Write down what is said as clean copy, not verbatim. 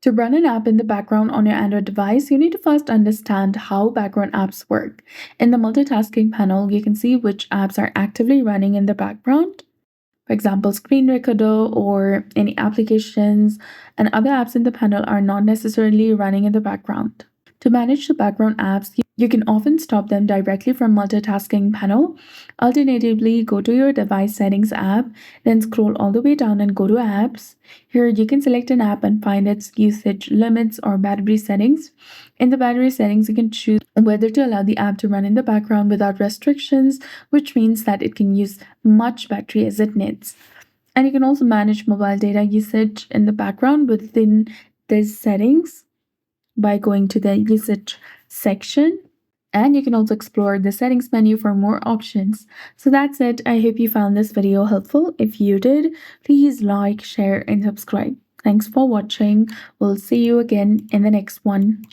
To run an app in the background on your Android device, you need to first understand how background apps work. In the multitasking panel, you can see which apps are actively running in the background. For example, Screen Recorder or any applications and other apps in the panel are not necessarily running in the background. To manage the background apps, you can often stop them directly from multitasking panel. Alternatively, go to your device settings app, then scroll all the way down and go to apps. Here you can select an app and find its usage limits or battery settings. In the battery settings, you can choose whether to allow the app to run in the background without restrictions, which means that it can use much battery as it needs. And you can also manage mobile data usage in the background within these settings by going to the usage section. And you can also explore the settings menu for more options. So that's it. I hope you found this video helpful. If you did, please like, share, and subscribe. Thanks for watching. We'll see you again in the next one.